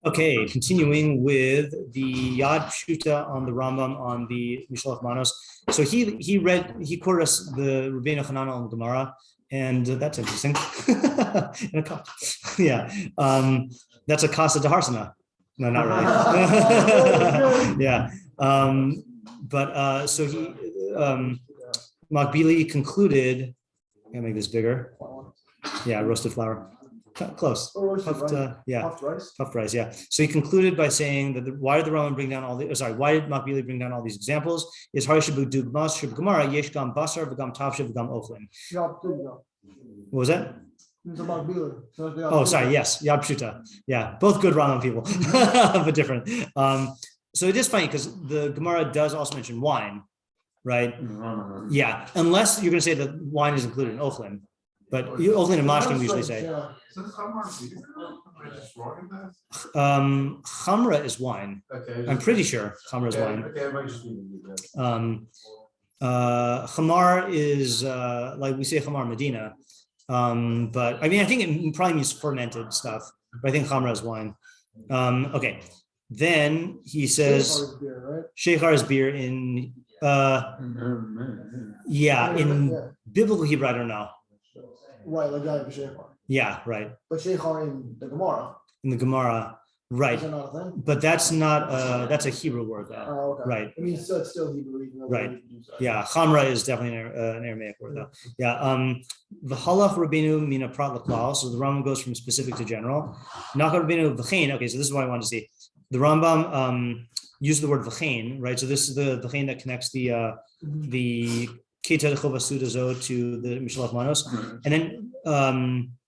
Okay, continuing with the Yad Peshutah on the Rambam on the Mishloach Manos. So he quoted us the Rabbeinu Hanan on the Gemara, and that's interesting. In a cup. Yeah, that's a Casa de Harsana. No, not really. Yeah, so he Megilah concluded. I'm gonna make this bigger. Yeah, roasted flour. Close. Puffed rice. Yeah. So he concluded by saying that why did the Rambam bring down all the? Why did Megilah bring down all these examples? Is Harishabu Dugmas Shub Gemara Yesh Gam Basar V'Gam Tavshav V'Gam Ochlin. What was that? Oh, sorry. Yes, Yad Peshutah. Yeah, both good Rambam people, but different. So it is funny because the Gemara does also mention wine, right? Yeah, unless you're going to say that wine is included in Ochlin. But Ochlin and Mashkin usually say. Chamra is wine. Okay. I'm pretty sure Chamra is wine. Chamar is like we say Chamar Medina. But I mean, I think it probably means fermented stuff. But I think Chamra is wine. Okay. Then he says Sheikhar is beer in in biblical Hebrew, I don't know. Right, like Yad Peshutah. Yeah, right. But sheikhar in the Gemara. In the Gemara, right. Is that not a thing? But that's not that's a Hebrew word though. Oh, okay. Right. I mean, so it's still Hebrew. Right. Yeah, Chamra is definitely an Aramaic word though. Yeah. V'halach Rabbeinu mina prat l'klal. So the Rambam goes from specific to general. Nachar Rabbeinu v'chein. Okay, so this is what I wanted to see. The Rambam used the word v'chein, right? So this is the v'chein that connects the Keta Chova Sudazo to the Mishloach Manos, and then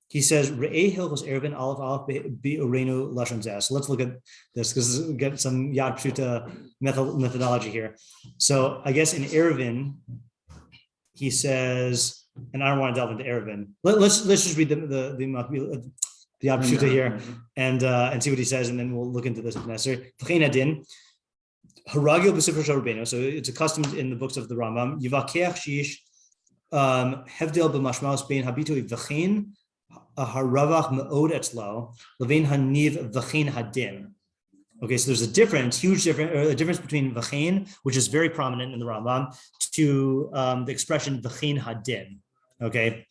he says Re'eh Hilchos C'iroבין Aleph Bi Ureinu Lashon Zeh. So let's look at this because we get some Yad Peshutah methodology here. So I guess in C'iroבין he says, and I don't want to delve into C'iroבין. Let's just read the Yad Peshutah here and see what he says, and then we'll look into this if necessary. V'chein adin. Haragil b'sifra shel Rabbeinu. So it's accustomed in the books of the Rambam. Yivakeach shish hevdel b'mashmaos bein habitu v'chein haravach me'od etzlo levein haniv v'chein hadin. Okay, so there's a huge difference between v'chein, which is very prominent in the Rambam, to the expression v'chein hadin. Okay.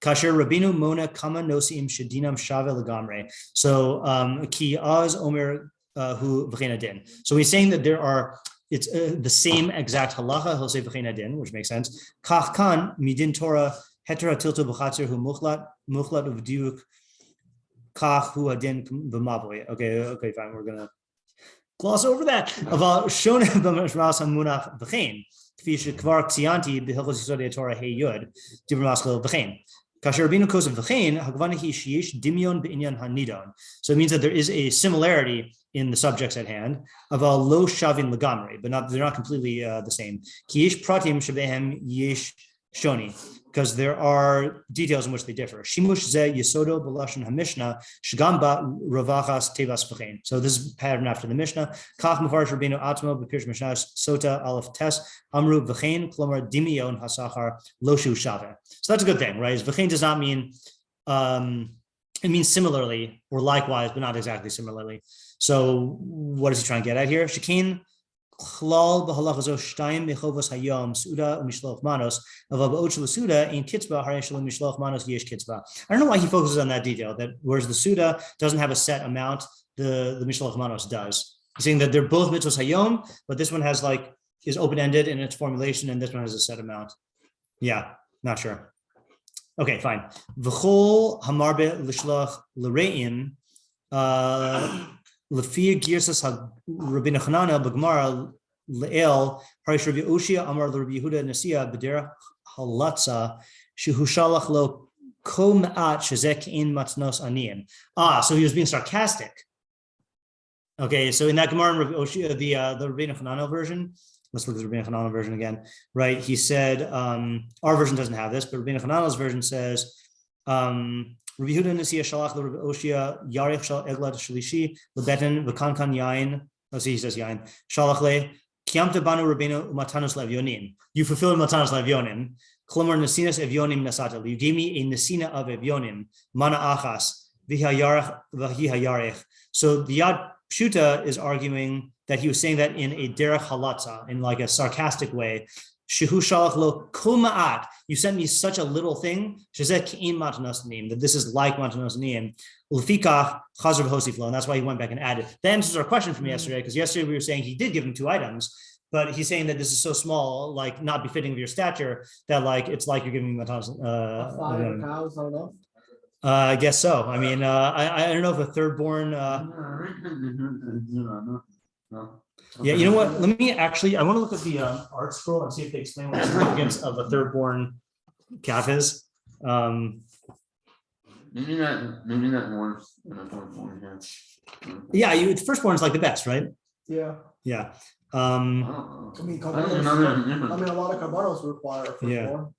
Kasher Rabbeinu Mona Kama Nosim Shadinam Shave Lagamre. So Ki Az Omer Hu V'chein Adin. So he's saying that it's the same exact halacha. He'll say V'chein Adin, which makes sense. Kach Kan Midin Torah Hetera Tilto B'chatzir Hu Muchlat Uvdiuk Kach Hu Adin V'mavoy. Okay, fine. We're gonna gloss over that. Aval Shona B'mashras Hamunach V'chein. Kfi Shekvar Ksianti B'Hilchos Yisodei Torah Hey Yud Dibur Maskil V'chein. So it means that there is a similarity in the subjects at hand of a lo shavin legamre, but they're not completely the same. Because there are details in which they differ. Shimush ze yesodo b'lashon hamishna shgamba ravachas tevas v'chein. So this is pattern after the Mishnah. Kach mefarish Rabbeinu Atmo b'pirsh Mishnah Sota Aleph Tes Amru v'chein klomar dimiyon hasachar loshu shave. So that's a good thing, right? V'chein does not mean it means similarly or likewise, but not exactly similarly. So what is he trying to get at here? Shekin. Chlal b'halachazo shtayim mechovos hayom suda u'mishloach manos aval ba'ot suda in kitzba harei shalom mishloach manos yesh kitzba. I don't know why he focuses on that detail. That whereas the suda doesn't have a set amount, the mishloach manos does. He's saying that they're both mitzvos hayom, but this one is open ended in its formulation, and this one has a set amount. Yeah, not sure. Okay, fine. V'chol hamarbe l'shloach l'rein. Lefia girsas Rabbeinu Hanana b'Gemara le'el harish Rabbi Oshia Amar Rabbi Yehuda Nasiya b'derech halatza shehushalach lo ko ma'at shezek in matnos aniim. So he was being sarcastic. Okay, so in that Gemara in Rabbi Oshia, the Rabbeinu Hanana version. Let's look at the Rabbeinu Hanana version again. Right, he said our version doesn't have this, but Rabbeinu Hanana's version says. Rabbi Yehuda Nasiya Shalach Rabbi Oshia Yarich Shal Eglad Shalishi Lebetin V'Kankan Yain. See, he says Yain. Shalach Le Kiamta Banu Rabbeinu Umatanos Levyonim. You fulfilled Matanos Levyonim. Klomar Nasinas Evyonim Nasata. You gave me a Nasina of Evyonim. Mana Achas So the Yad Peshutah is arguing that he was saying that in a derech halatza, in like a sarcastic way. Shehu shalach lo kol ma'at. You sent me such a little thing. Shezeh ke'im matanos niyim, that this is like matanos niyim. Ulfikach chazar v'hosif lo, and that's why he went back and added. That answers our question from yesterday, because yesterday we were saying he did give him 2 items, but he's saying that this is so small, like not befitting of your stature, that like it's like you're giving me matanos. I guess so. I mean, I don't know if a thirdborn. Yeah, you know what? Let me actually. I want to look at the art scroll and see if they explain what the significance of a thirdborn calf is. Maybe that works in a thirdborn calf. Yeah, the firstborn is like the best, right? Yeah. Yeah. I mean, a lot of kabbalos require a firstborn.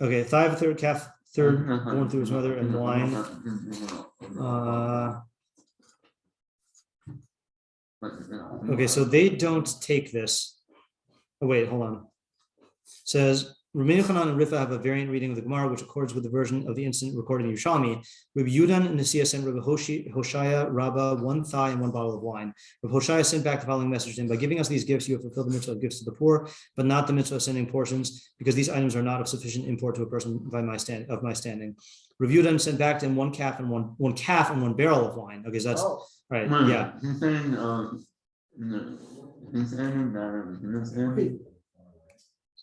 Okay, thigh of a third calf, third born through his mother and blind. Okay, so they don't take this. Oh, wait, hold on. It says Rabbeinu Hanan and Rifa have a variant reading of the Gemara, which accords with the version of the incident recorded in Yerushalmi. Rabbi Yudan and Nasiya sent Rabbi Hoshaya Rabbah 1 thigh and 1 bottle of wine. Rabbi Hoshaya sent back the following message to him: by giving us these gifts, you have fulfilled the mitzvah of gifts to the poor, but not the mitzvah of sending portions, because these items are not of sufficient import to a person by my standing. Rabbi Yudan sent back to him one calf and one barrel of wine. Okay, so that's right. Yeah.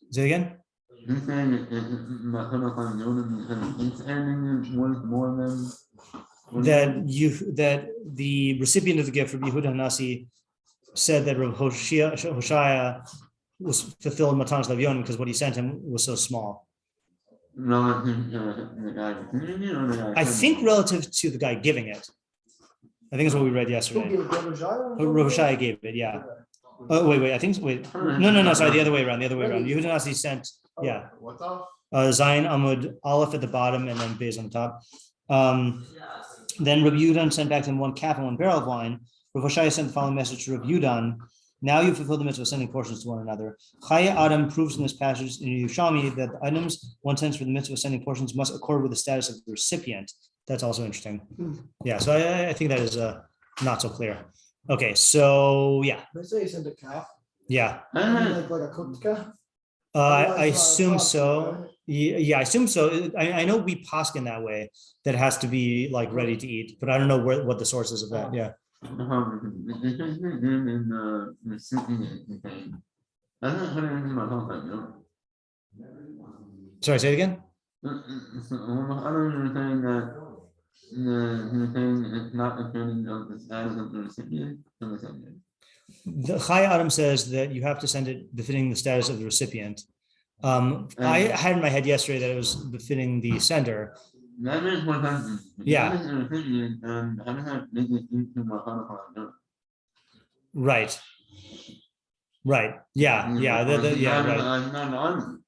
Say it again. That the recipient of the gift, Rabbi Yehuda Hanasi, said that Rabbi Hoshaya was fulfilled Matanos Levyon because what he sent him was so small. I think relative to the guy giving it. I think it's what we read yesterday. Rabbi Hoshaya gave it, yeah. Oh, wait, I think, no, sorry, the other way around. Yehuda Hanasi sent, yeah. What's up? Zayin, Amud, Aleph at the bottom, and then Bez on the top. Then Rabbi Yudan sent back to him 1 calf and 1 barrel of wine. Rabbi Hoshaya sent the following message to Rabbi Yudan: now you've fulfilled the mitzvah of sending portions to one another. Chaya Adam proves in this passage in Yerushalmi that the items one sends for the mitzvah of sending portions must accord with the status of the recipient. That's also interesting. Yeah, so I think that is not so clear. Okay, so yeah. They say you send a calf. Yeah. Like a cooked calf. I assume so. Yeah, I assume so. I know we paskin that way, that it has to be like ready to eat, but I don't know what the source is of that. Yeah. Sorry, say it again. The Chai Adam says that you have to send it befitting the status of the recipient. I had in my head yesterday that it was befitting the sender. Yeah. Right. Yeah. Right.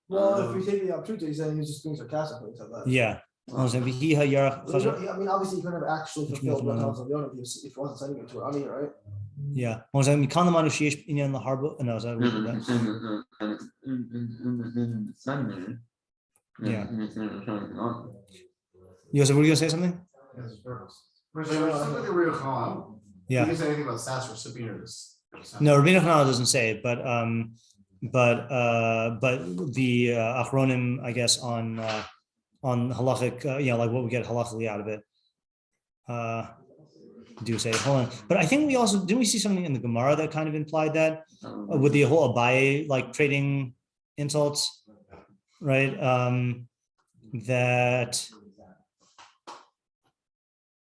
Well, if we take the opportunity, he's saying he's just being sarcastic when he said that. Yeah. I mean, obviously, he couldn't have actually fulfilled what Matanos Levyon if he wasn't sending it to Rami, right? Yeah. Yeah. Yosef, were you gonna say something? Yeah. Did you say anything about status recipient? No, Rabbeinu Hanan doesn't say it, but the Achronim, I guess, on halachic, like what we get halachically out of it, do say. Hold on, but I think we also didn't we see something in the Gemara that kind of implied that with the whole Abaye like trading insults, right? That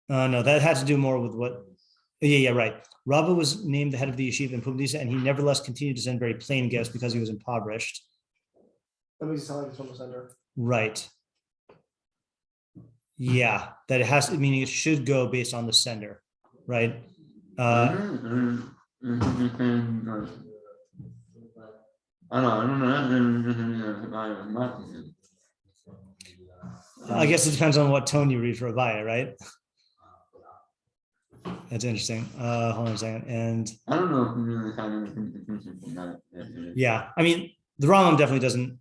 no, that had to do more with what. Yeah, right. Rabba was named the head of the yeshiva in Publisa, and he nevertheless continued to send very plain gifts because he was impoverished. That means he's telling us from the sender. Right. Yeah, that it has, meaning it should go based on the sender, right? I guess it depends on what tone you read for Avaya, right? That's interesting. Hold on a second. And I don't know if we really had anything from that. Yeah, I mean, the Rambam definitely doesn't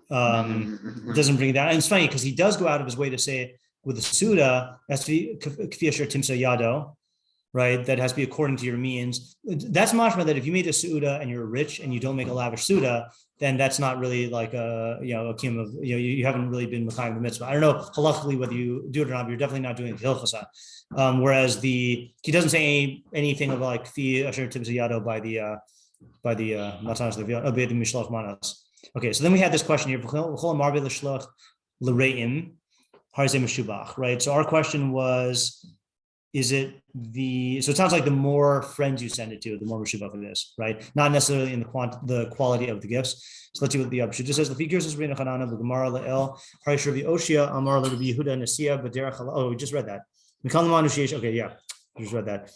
bring it down. And it's funny because he does go out of his way to say with the Suda, has to be kfi asher timsa yado, right? That has to be according to your means. That's mashma that if you made a Suda and you're rich and you don't make a lavish Suda, then that's not really like a kim of, you haven't really been mekayim the mitzvah. I don't know halakhically whether you do it or not, but you're definitely not doing it Hilchos. Whereas he doesn't say anything of like kfi asher timsa yado by the Mishloach Manos. Okay, so then we had this question here. Right. So our question was, so it sounds like the more friends you send it to, the more meshubach it is, right? Not necessarily in the quality of the gifts. So let's see what the Yad Peshutah says. The figures is Rabbi Chanana, the Gemara Le'el, Harish Rabbi Oshia, Amar Rabbi Yehuda Nasiya, B'derech. Oh, we just read that. Okay, yeah, we just read that.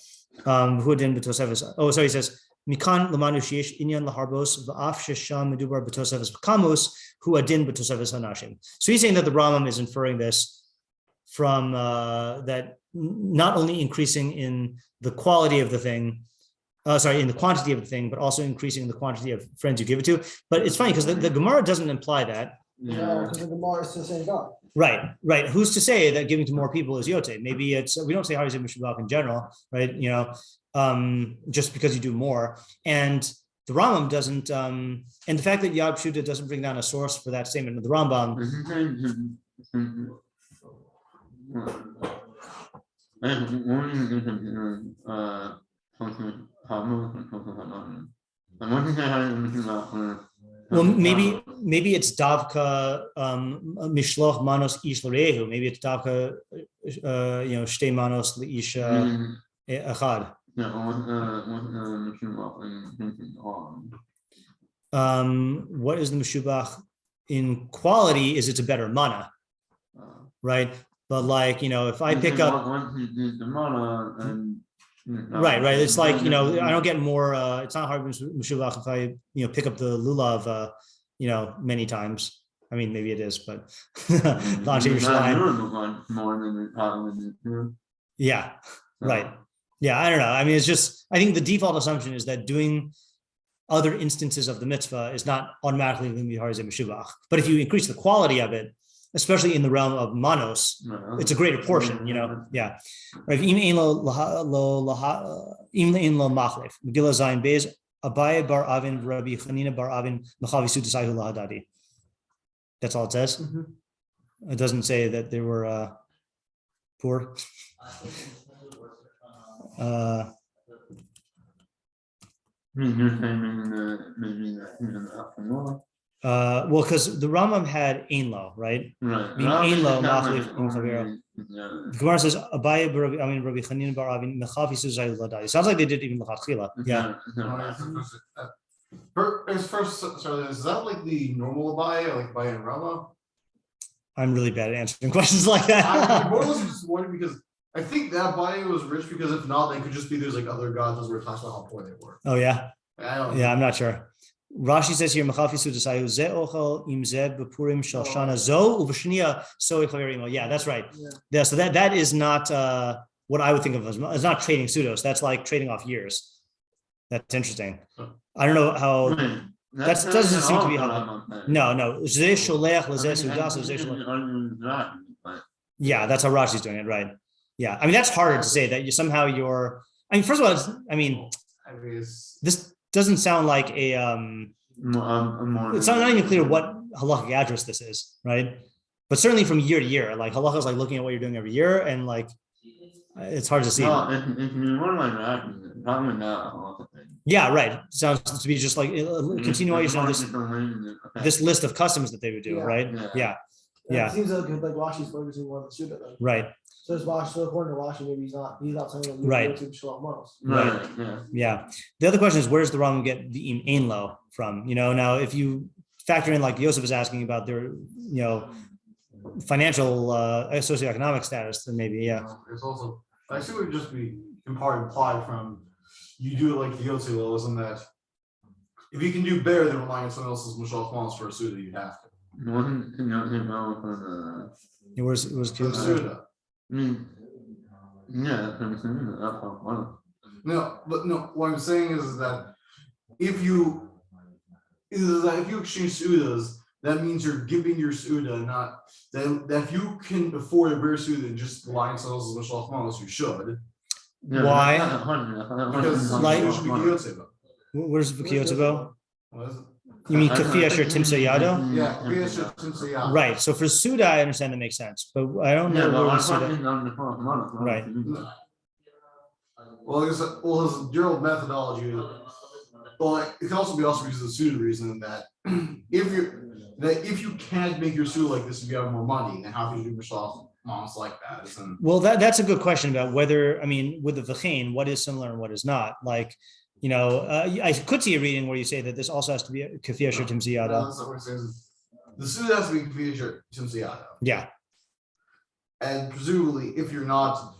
Oh, sorry, he says. Mikan lamanu sheyesh inyan laharbos v'af shesham medubar b'tosefes b'kamus hu adin b'tosefes hanashim. So he's saying that the Rambam is inferring this from that not only increasing in the quality of the thing, in the quantity of the thing, but also increasing the quantity of friends you give it to. But it's funny because the Gemara doesn't imply that. No, because the Gemara is the same God. Right. Who's to say that giving to more people is yote? Maybe we don't say harizim mishubach in general, right? Just because you do more. And the Rambam doesn't, and the fact that Yad Peshutah doesn't bring down a source for that statement of the Rambam. Well, maybe it's davka Mishloach Manos ish l'rehu. Maybe it's davka shtei manos leish echad. What is the meshubach in quality? Is it's a better mana, right? But like if I pick up right, it's like I don't get more. It's not hard meshubach if I pick up the lulav many times. I mean, maybe it is, but yeah, right. Yeah, I don't know. I mean, it's just, I think the default assumption is that doing other instances of the mitzvah is not automatically going to be harizim meshubach. But if you increase the quality of it, especially in the realm of manos, it's a greater portion, Yeah. Right. Megilah zayin beis Abaye bar Avin Rabbi Chanina bar Avin Machshavah Lab. That's all it says. Mm-hmm. It doesn't say that they were poor. Well, because the Rambam had ein lo, right? Right. Ein lo machlif chavero. The Gemara says Abaye bar Rabbi Chanina bar Avin Machshavah Lab. Sounds like they did even l'chatchila. Yeah. First, is that like the normal Abaye, like Abaye and Rama? I'm really bad at answering questions like that. I'm more or less just wondering because I think that Abaye was rich because if not, they could just be there's like other gods where it talks about how poor they were. Oh yeah. I'm not sure. Rashi says here, yeah, that's right. Yeah, so that is not what I would think of as, it's not trading pseudos. That's like trading off years. That's interesting. I don't know how that doesn't seem to be how. No. Yeah, that's how Rashi's doing it, right? Yeah, I mean that's harder to say that you're. I mean, first of all, this doesn't sound like a. It's not even clear what halachic address this is, right? But certainly from year to year, like halacha is like looking at what you're doing every year, and like it's hard to see. Yeah, right. Sounds to be just like continuation of this list of customs that they would do, right? Yeah. It seems like Rashi's focusing more on the shitah. Right. So according to Rashi, maybe he's not saying that right. Mishloach Manos. Right. Yeah. The other question is, where does the Rambam get the ein lo from? Now if you factor in like Yosef is asking about their, financial socioeconomic status, then maybe It's also I assume it would just be in part implied from you do it like the Yotze isn't that if you can do better than relying on someone else's Mishloach Manos for a Suda, you'd have to. It was Suda. No, but no. What I'm saying is that if you exchange Sudas, that means you're giving your Suda, not that if you can afford a bear Suda and just rely on someone else's Mishloach Manos, you should. Why? Because Like- it should be Kiyotze. Where's Kiyotze? What is it? You mean Kafi Asher Timsa Yado? Yeah, Kiyotze Timsa Yad. Right. So for Suda, I understand that makes sense, but I don't know where the Suda. Right. Well, his general methodology. Well, it can also be because of the Suda reason that if you can't make your Suda like this, if you have more money, then how can you do Mishloach Manos like that? Well, that's a good question about whether, I mean, with the v'chein, what is similar and what is not. Like, I could see a reading where you say that this also has to be Kafi Asher Timsa Yado. That's what we're saying. The Suda has to be Kafi Asher Timsa Yado. Yeah. And presumably, if you're not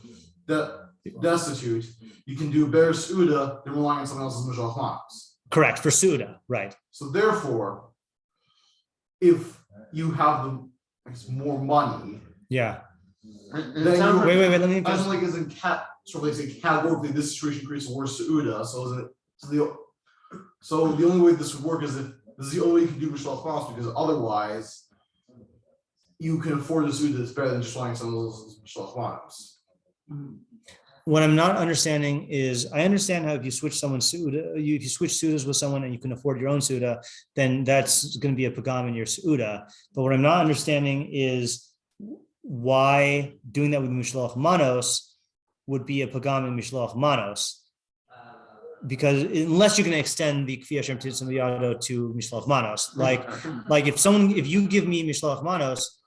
destitute, you can do better Suda than relying on someone else's Mishloach Manos. Correct, for Suda, right. So therefore, if you have more money, Yeah. then Wait, let me as like as in categorically this situation creates a worse Suda. So the only way this would work is if this is the only way you can do Mishloach Manos, because otherwise you can afford a Suda that's better than just relying on someone else's Mishloach Manos. What I'm not understanding is, I understand how if you switch someone's Suda, if you switch Sudas with someone and you can afford your own Suda, then that's going to be a pagam in your Suda. But what I'm not understanding is why doing that with Mishloach Manos would be a pagam in Mishloach Manos. Because unless you're going to extend the Kfi Hashem Timsa Yado to Mishloach Manos, like if you give me Mishloach Manos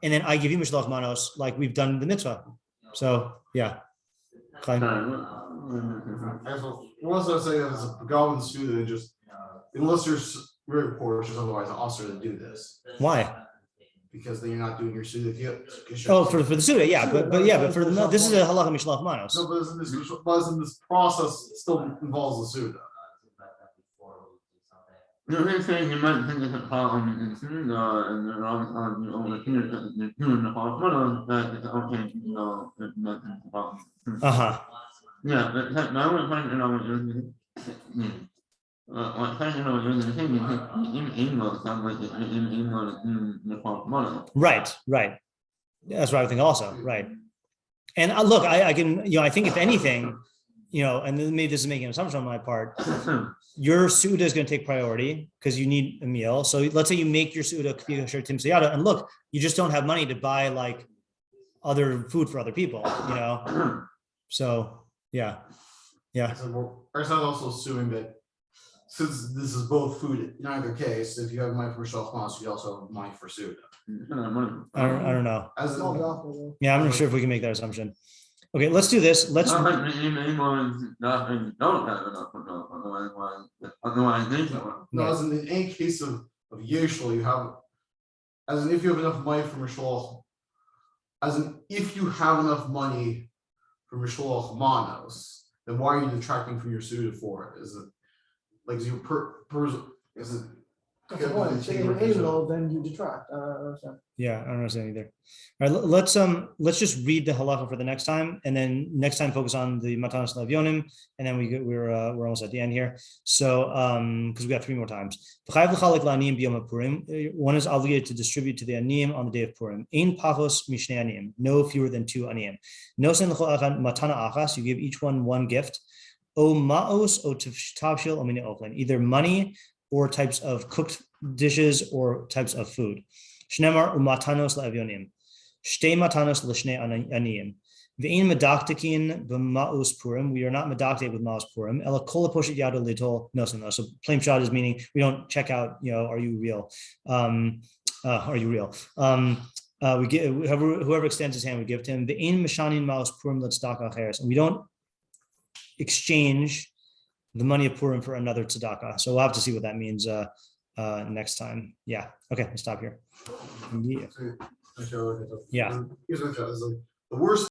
and then I give you Mishloach Manos, like we've done the mitzvah. So yeah. What else I say is a pagam in the Suda, and just unless you're very poor, which is otherwise also to do this. Why? Because then you're not doing your Suda. Oh, for the Suda, yeah, but for the this is a halacha Mishloach Manos. No, but in this process, it still involves the Suda. The only thing you might think is a problem in Suda, and there are that it's okay, it's not a problem. Yeah, but my only point, Right. That's what I think also, right. And look, I can, I think if anything, and maybe this is making an assumption on my part, your Suda is going to take priority because you need a meal. So let's say you make your Suda Kafi Asher Timsa Yado, and look, you just don't have money to buy like other food for other people, So yeah. So we're also assuming that since this is both food in either case, if you have money for Mishloach Manos, you also have money for Suda. I don't know. Yeah, I'm not sure if we can make that assumption. Okay, let's do this. Let's. No, as in any case of Yeshua, you have, as in if you have enough money for Mishloach, as in if you have enough money for Mishloach Manos, then why are you detracting from your Suda for it? Is it like is it? That's the point. If you're in low, then you detract. I don't understand. Yeah, I don't understand either. All right, let's just read the halacha for the next time, and then next time focus on the matanos lavyonim, and then we're almost at the end here. So because we got 3 more times. One is obligated to distribute to the aniyim on the day of Purim. Ein pachos mishnei aniyim, no fewer than 2 aniyim. No sen l'chol echad matana achas, you give each one gift. O maos o tavshil o mini oflin, either money or types of cooked dishes or types of food. Shnemar umatanos la'avyonim. Shtei matanos l'shnei aniyim. Ve'in medaktekin b'ma'us purim. We are not medaktek with ma'us purim. Ela kol poshet yado litol nosen. So plain shot is meaning we don't check out, are you real? Are you real? We give whoever extends his hand, we give to him. Ve'in mishanin ma'us purim l'tzedakah acheres. And we don't exchange the money of Purim for another tzedakah. So we'll have to see what that means next time. Yeah. Okay, we'll stop here. Yeah. The worst